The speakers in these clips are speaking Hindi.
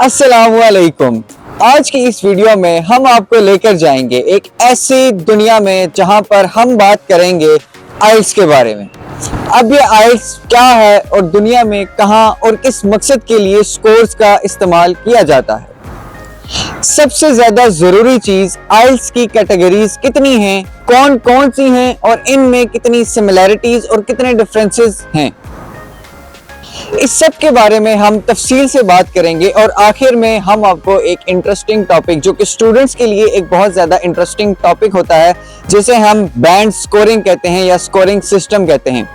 अस्सलामुअलैकुम। आज की इस वीडियो में हम आपको लेकर जाएंगे एक ऐसी दुनिया में जहां पर हम बात करेंगे आइल्स के बारे में। अब ये आइल्स क्या है और दुनिया में कहां और किस मकसद के लिए स्कोर्स का इस्तेमाल किया जाता है। सबसे ज्यादा जरूरी चीज आइल्स की कैटेगरीज कितनी हैं, कौन कौन सी हैं और इनमें कितनी सिमिलैरिटीज और कितने डिफरेंसेस हैं, इस सब के बारे में हम तफसील से बात करेंगे। और आखिर में हम आपको एक इंटरेस्टिंग टॉपिक, जो कि स्टूडेंट्स के लिए एक बहुत ज़्यादा इंटरेस्टिंग टॉपिक होता है, जिसे हम बैंड स्कोरिंग कहते हैं या स्कोरिंग सिस्टम कहते हैं,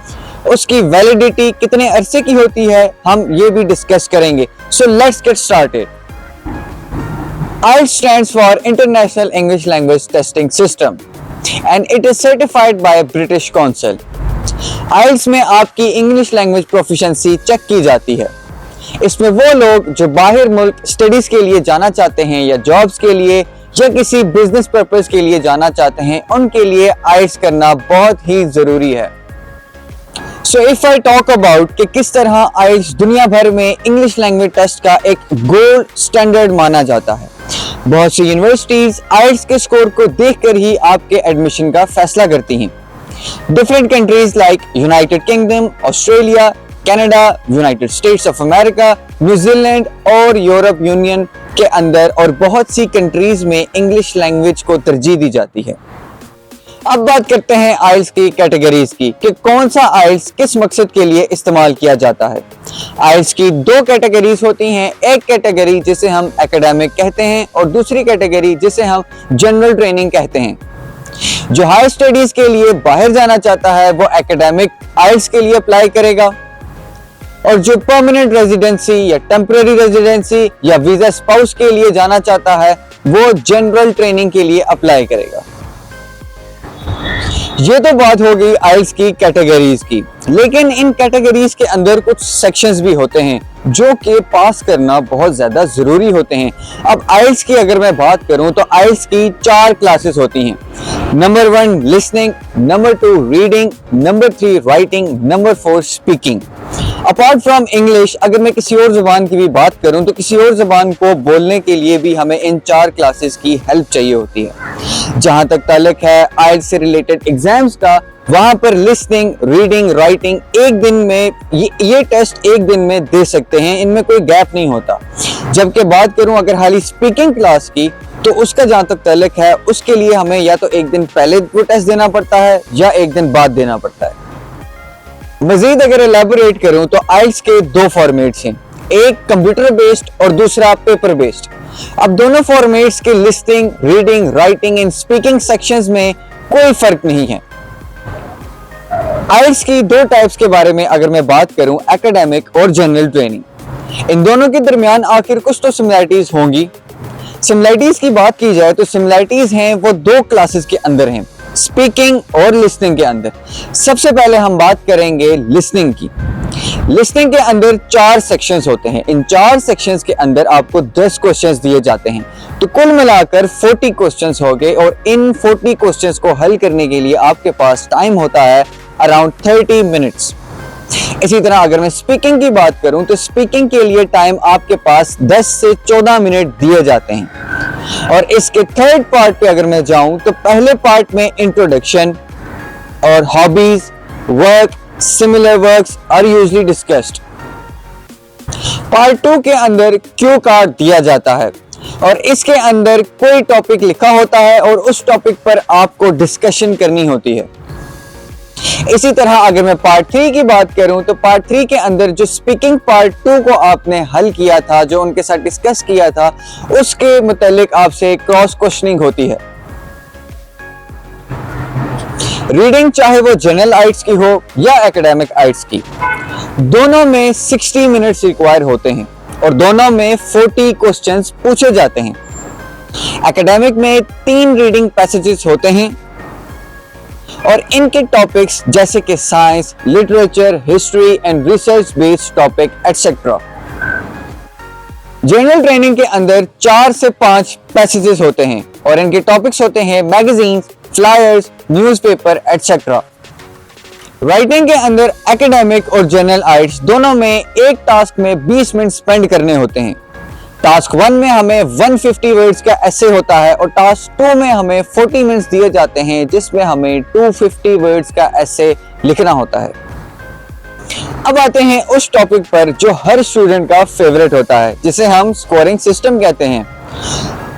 उसकी वैलिडिटी कितने अरसे की होती है, हम ये भी डिस्कस करेंगे। So let's get started. IELTS stands for International English Language Testing System and it is certified by a British Council. IELTS में आपकी इंग्लिश लैंग्वेज प्रोफिशिएंसी चेक की जाती है। इसमें वो लोग जो बाहर मुल्क स्टडीज के लिए जाना चाहते हैं या जॉब्स के लिए या किसी बिजनेस पर्पस के लिए जाना चाहते हैं, उनके लिए IELTS करना बहुत ही जरूरी है। So if I talk about कि किस तरह IELTS दुनिया भर में इंग्लिश लैंग्वेज टेस्ट का एक गोल्ड स्टैंडर्ड माना जाता है। बहुत सी यूनिवर्सिटीज IELTS के स्कोर को देखकर ही आपके एडमिशन का फैसला करती हैं। Different countries like United Kingdom, Australia, Canada, United States of America, New Zealand और यूरोप यूनियन के अंदर और बहुत सी कंट्रीज में इंग्लिश लैंग्वेज को तरजीह दी जाती है। अब बात करते हैं IELTS की कैटेगरीज की कि कौन सा IELTS किस मकसद के लिए इस्तेमाल किया जाता है। IELTS की दो कैटेगरीज होती हैं, एक कैटेगरी जिसे हम एकेडमिक कहते हैं और दूसरी कैटेगरी जिसे हम जनरल ट्रेनिंग कहते हैं। जो हाई स्टडीज के लिए बाहर जाना चाहता है वो एकेडमिक IELTS के लिए अप्लाई करेगा, और जो परमानेंट रेजिडेंसी या टेम्पररी रेजिडेंसी या वीजा स्पाउस के लिए जाना चाहता है वो जनरल ट्रेनिंग के लिए अप्लाई करेगा। ये तो बात हो गई IELTS की कैटेगरीज की, लेकिन इन कैटेगरीज के अंदर कुछ सेक्शंस भी होते हैं जो कि पास करना बहुत ज्यादा जरूरी होते हैं। अब IELTS की अगर मैं बात करूं तो IELTS की 4 क्लासेस होती हैं। Number 1 listening, number 2 reading, number 3 writing, number 4 speaking. Apart from English अगर मैं किसी और जुबान की भी बात करूं तो किसी और जुबान को बोलने के लिए भी हमें इन 4 क्लासेस की हेल्प चाहिए होती है। जहां तक ताल्लुक है IELTS से रिलेटेड एग्जाम्स का, वहां पर लिसनिंग, रीडिंग, राइटिंग एक दिन में ये टेस्ट एक दिन में दे सकते हैं, इनमें कोई गैप नहीं होता। जबकि बात करूं अगर हाली स्पीकिंग क्लास की तो उसका जहां तक ताल्लुक है उसके लिए हमें या तो एक दिन पहले वो टेस्ट देना पड़ता है या एक दिन बाद देना पड़ता है। मजीद अगर एलैबोरेट करूं तो IELTS के 2 फॉर्मेट्स हैं, एक कंप्यूटर बेस्ड और दूसरा पेपर बेस्ड। अब दोनों फॉर्मेट्स के listening, reading, writing and speaking sections में कोई फर्क नहीं है। IELTS की 2 टाइप्स के बारे में अगर मैं बात करूं, एकेडमिक और जनरल ट्रेनिंग, इन दोनों के दरमियान आखिर कुछ तो सिमिलैरिटीज होंगी। सिमिलैरिटीज की बात की जाए तो सिमिलैरिटीज हैं वो 2 क्लासेस के अंदर हैं, स्पीकिंग और लिसनिंग के अंदर। सबसे पहले हम बात करेंगे लिसनिंग की। लिसनिंग के अंदर 4 सेक्शंस होते हैं। इन 4 सेक्शंस के अंदर आपको 10 क्वेश्चंस दिए जाते हैं, तो कुल मिलाकर 40 क्वेश्चंस हो गए, और इन 40 क्वेश्चंस को हल करने के लिए आपके पास टाइम होता है अराउंड 30 मिनट्स। इसी तरह अगर मैं स्पीकिंग की बात करूं तो स्पीकिंग के लिए टाइम आपके पास 10 से 14 मिनट दिए जाते हैं। और इसके थर्ड पार्ट पे अगर मैं जाऊं तो पहले पार्ट में इंट्रोडक्शन और hobbies, work, similar works are usually discussed. Part 2 के अंदर क्यू कार्ड दिया जाता है और इसके अंदर कोई टॉपिक लिखा होता है और उस टॉपिक पर आपको डिस्कशन करनी होती है। इसी तरह अगर मैं पार्ट 3 की बात करूं तो पार्ट 3 के अंदर जो स्पीकिंग पार्ट 2 को आपने हल किया था, जो उनके साथ डिस्कस किया था, उसके मुतालिक आपसे क्रॉस क्वेश्चनिंग होती है। रीडिंग चाहे वो जनरल IELTS की हो या एकेडमिक IELTS की, दोनों में 60 मिनट्स रिक्वायर होते हैं और दोनों में 40 क्वेश्चंस पूछे जाते हैं। एकेडमिक में 3 रीडिंग पैसेजेस होते हैं और इनके टॉपिक्स जैसे कि science, literature, history and research based topic etcetera. General training के अंदर 4 से 5 पैसेजेस होते हैं और इनके टॉपिक्स होते हैं magazines, flyers, newspaper etcetera. Writing के अंदर एकेडमिक और जनरल IELTS दोनों में एक टास्क में 20 मिनट स्पेंड करने होते हैं। टास्क 1 में हमें 150 वर्ड्स का ऐसे होता है और टास्क 2 में हमें 40 मिनट्स दिए जाते हैं जिसमें हमें 250 वर्ड्स का ऐसे लिखना होता है। अब आते हैं उस टॉपिक पर जो हर स्टूडेंट का फेवरेट होता है, जिसे हम स्कोरिंग सिस्टम कहते हैं।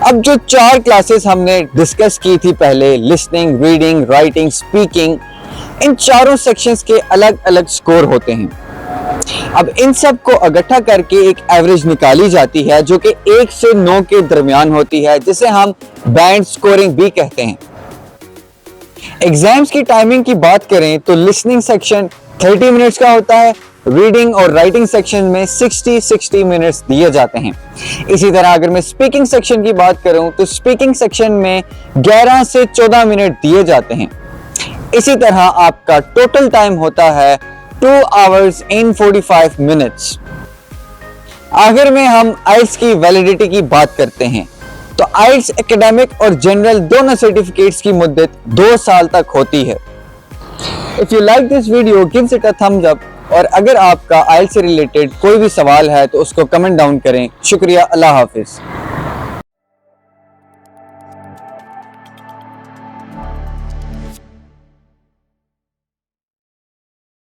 अब जो 4 क्लासेस हमने डिस्कस की थी पहले, लिसनिंग, रीडिंग, राइटिंग, स्पीकिंग, इन चारों सेक्शंस के अलग अलग स्कोर होते हैं। अब इन सब को इकट्ठा करके एक एवरेज निकाली जाती है जो कि 1 से 9 के दरमियान होती है, जिसे हम बैंड स्कोरिंग भी कहते हैं। एग्जाम्स की टाइमिंग की बात करें तो लिसनिंग सेक्शन 30 मिनट्स का होता है, रीडिंग और राइटिंग सेक्शन में 60 मिनट्स दिए जाते हैं। इसी तरह अगर मैं स्पीकिंग सेक्शन की बात करूं तो स्पीकिंग सेक्शन में 11 से 14 मिनट दिए जाते हैं। इसी तरह आपका टोटल टाइम होता है 2 hours and 45 minutes। आखिर में हम आइल्स की वैलिडिटी की बात करते हैं तो आइल्स एकेडमिक और जनरल दोनों सर्टिफिकेट्स की मुद्दत 2 साल तक होती है। If you like this video give it a thumbs up, और अगर आपका आइल्स से रिलेटेड कोई भी सवाल है तो उसको कमेंट डाउन करें। शुक्रिया, अल्लाह हाफिज।